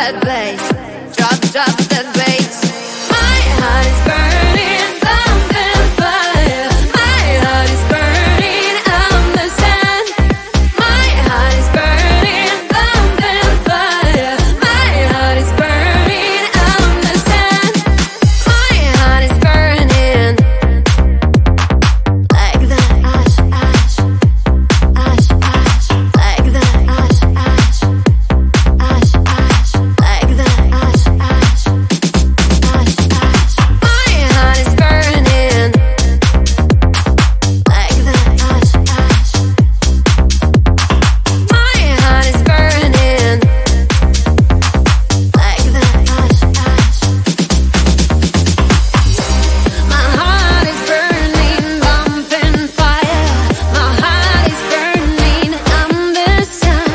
that bass. Drop that bass. My heart is burning, thumping fire. My heart is burning on the sun. My heart is burning, thumping fire. My heart is burning on the sun. My heart is burning like the ash, ash, ash, ash, like the ash, ash, ash, ash, like the ash, ash, ash, ash. My heart is burning like the ash, ash. My heart is burning like the ash, ash. My heart is burning, bumping fire. My heart is burning on the sun.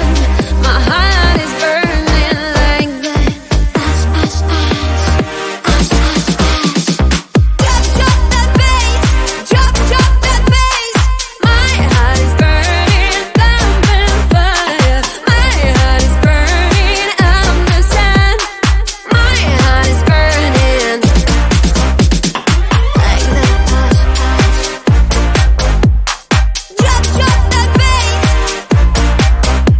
My heart is burning like the ash, ash, ash, ash, ash, ash. Drop that bass, drop that bass. My heart is burning, thumping fire. My heart is burning on the sun. My heart is burning like the ash, ash. Drop that bass.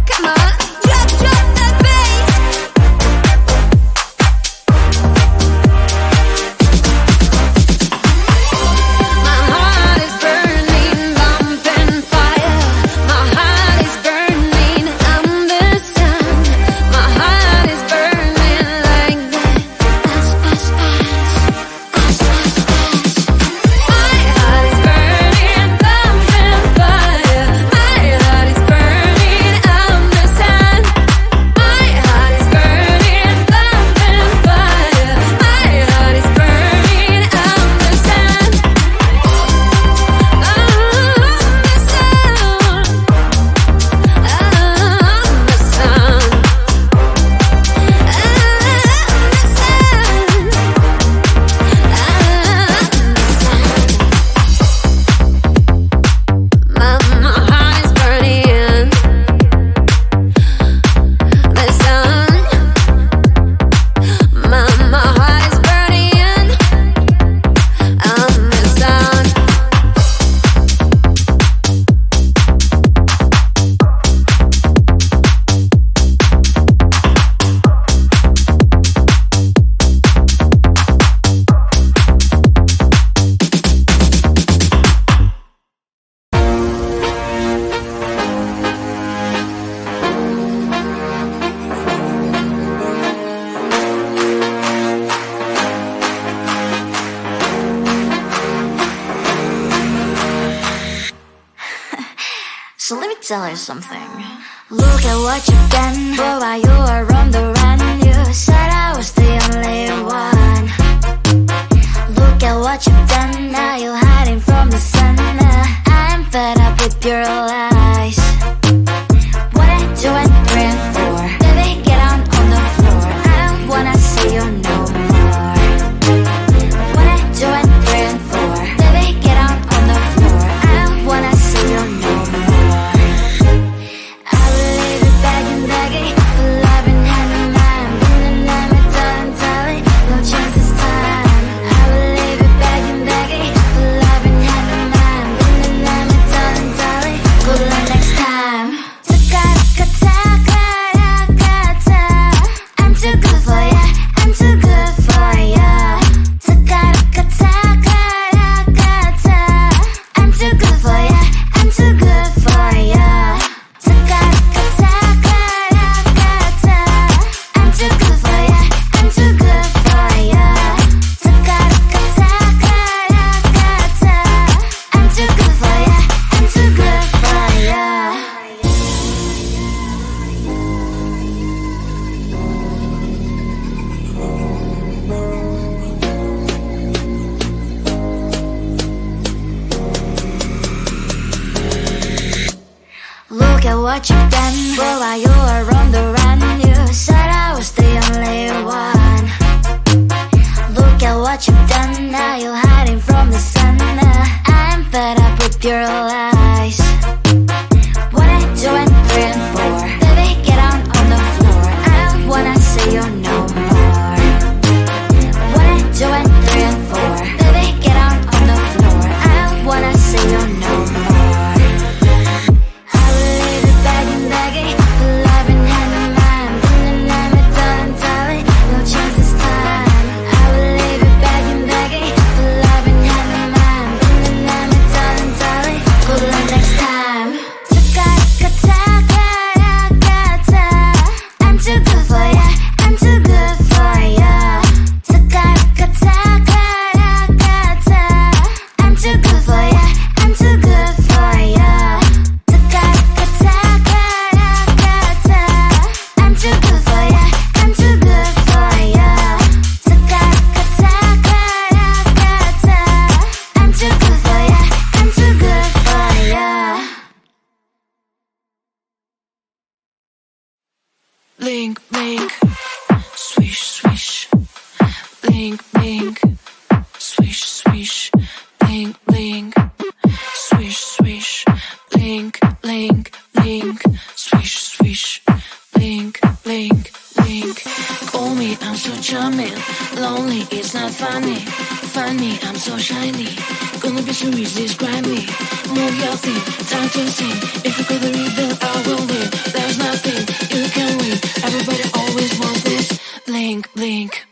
Come on, drop that bass. My heart is burning, bumping fire. My heart is burning on the sun. My heart is burning like the ash, ash, ash, ash, ash, ash. My heart is burning, bumping fire. My heart is burning on the sun. My heart is burning, bumping fire. My heart is burning on the sun. On the sun. My heart is burning. The sun. My heart is burning on the sun. So let me tell you something. Look at what you've done. Boy, while you were on the run, you said I was the only one. Look at what you've done. Now you're hiding from the sun. I'm fed up with your lies. What I do and praying for. Baby, get on the floor. I don't wanna see you no more. What I do and praying for. Baby, get on the floor. I don't wanna see you no more. I will leave it begging, begging for love and hand in mind. Been the name of darling, darling, no chance this time. I will leave it begging, begging for love and hand in mind. Been the name of darling, darling, good luck next time. I'm too good for ya. I'm too good for ya. I'm too good for ya. I'm too good for ya. I'm too good for ya. I'm too good for ya. I'm too good for ya. I'm too good for ya. Look at what you've done. Boy, while you were on the run, you said I was the only one. Look at what you've done. Now you're hiding from the sun. I'm fed up with your lies. What I do and praying for. Baby, get on the floor. I don't wanna see you no blink, blink, swish, swish, blink, blink, swish, swish, blink, blink, blink, swish, swish, blink, blink, blink. Call me, I'm so charming. Lonely, it's not funny. Funny, I'm so shiny. Gonna be so easy, describe me. Move your thing, time to sing. If you got the rhythm, I will win. There's nothing you can win. Everybody always wants this. Blink, blink.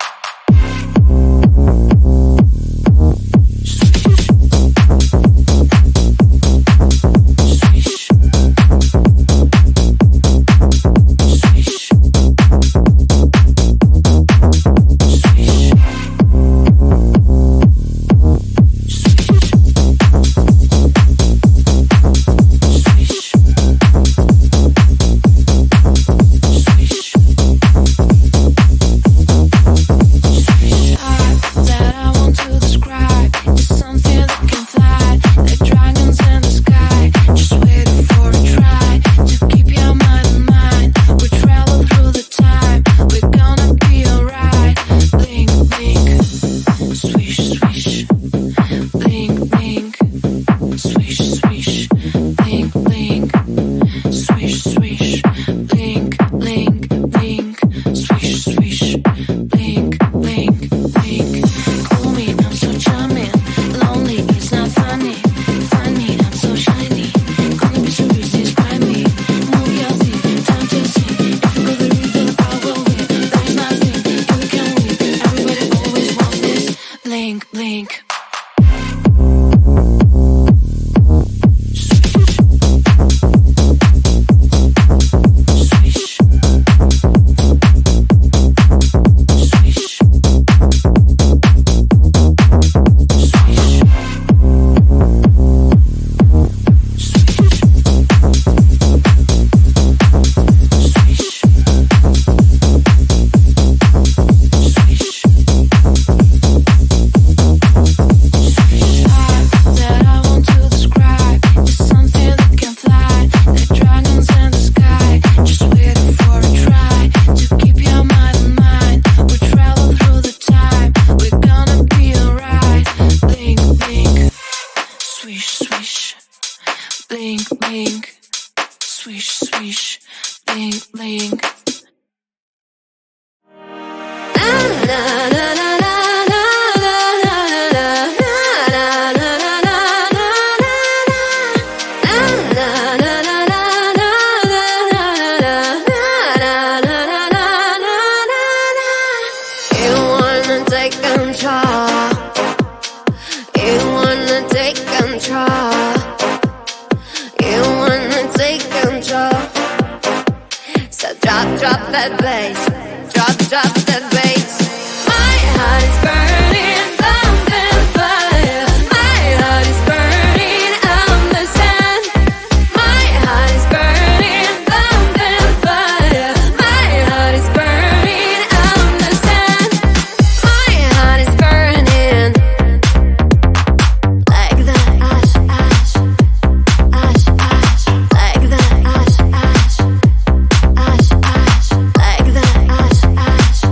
Like the ash, ash,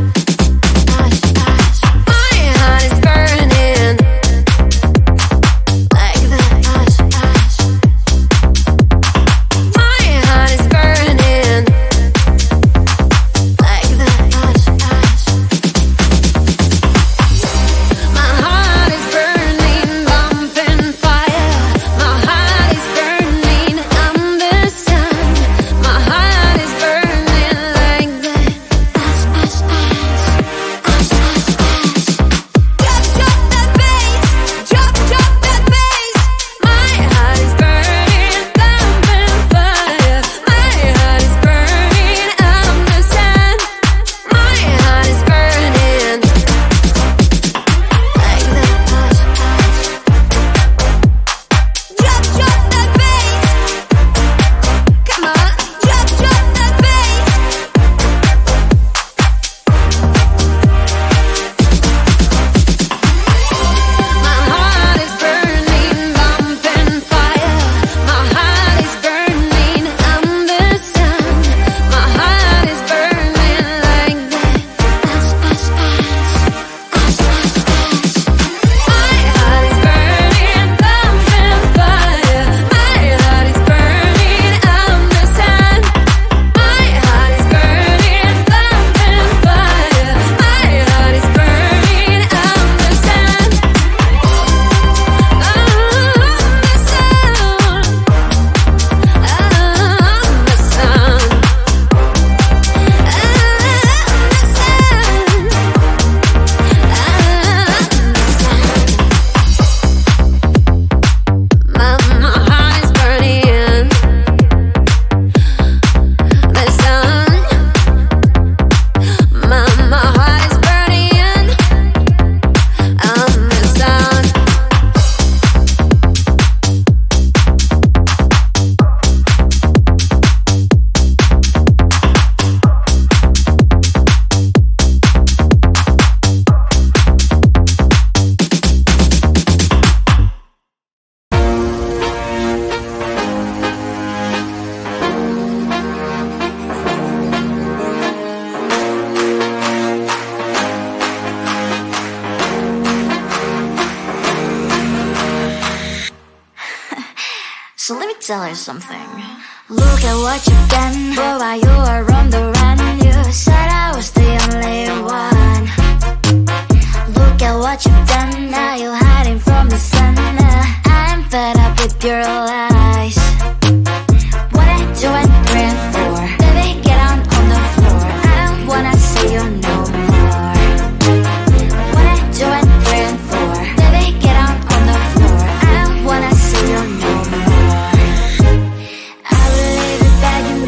tell you something. Look at what you've done. Boy, while you were on the run, you said I was the only one. Look at what you've done. Now you're hiding from the sun. I'm fed up with your lies. What I do and praying for. Baby, get on the floor. I don't wanna see you no more. What I do and praying for. Baby, get on the floor. I don't wanna see you no more. I will leave it begging,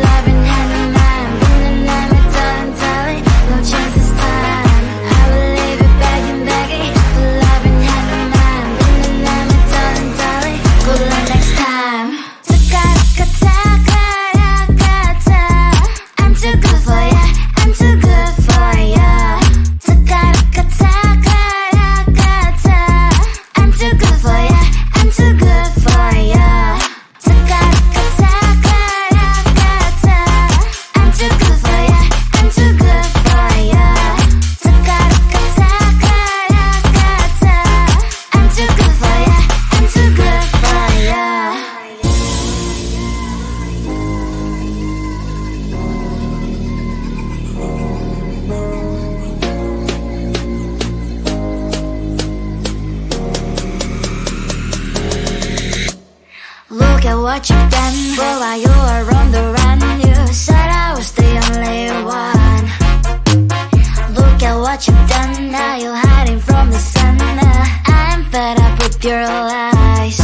loving hand in hand, bringing them a telling, no chance this time. I will leave it begging, loving hand in hand, bringing them a telling, good luck next time. I'm too good for ya, I'm too good for ya. I'm too good for ya, I'm too good for ya. I'm too good for ya, I'm too good for ya. I'm too good for ya, I'm too good for ya. Look at what you've done. Boy, while you were on the run, you said I was the only one. Look at what you've done. Now you're hiding from the sun. I'm fed up with your lies.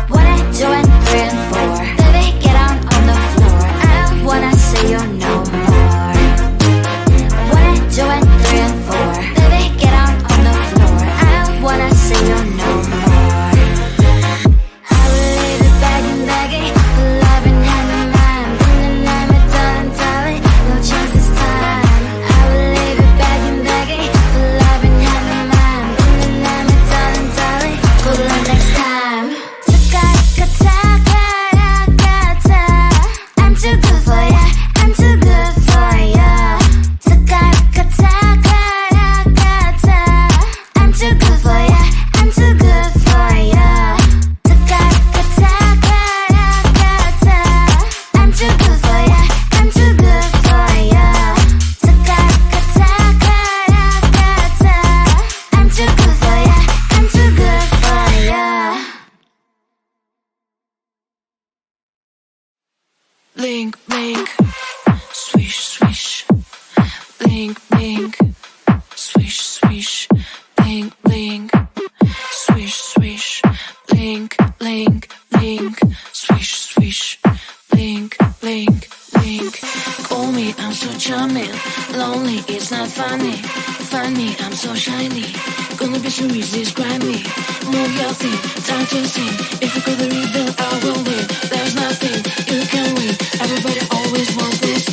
What I do and praying for. Baby, get on the floor. I don't wanna see you no more. What I do and praying for. Baby, get on the floor. I don't wanna see you no more. I will leave it begging, loving hand in hand, bringing them a telling, no chance this time. I will leave it begging, loving hand in hand, bringing them a telling, good luck next time. I'm too good for ya, I'm too good for ya. I'm too good for ya, I'm too good for ya. I'm too good for ya, I'm too good for ya. I'm too good for ya, I'm too good for ya. Blink, blink, swish, swish. Blink, blink, swish, swish. Blink, blink, swish, swish. Blink, blink, blink, swish, swish. Blink, blink, blink. Call me, I'm so charming. Lonely, it's not funny. Funny, I'm so shiny. Gonna be so easy, describe me. Move your feet, time to sing. If you go the rhythm, I will win. There's nothing you can win. Everybody always wants this.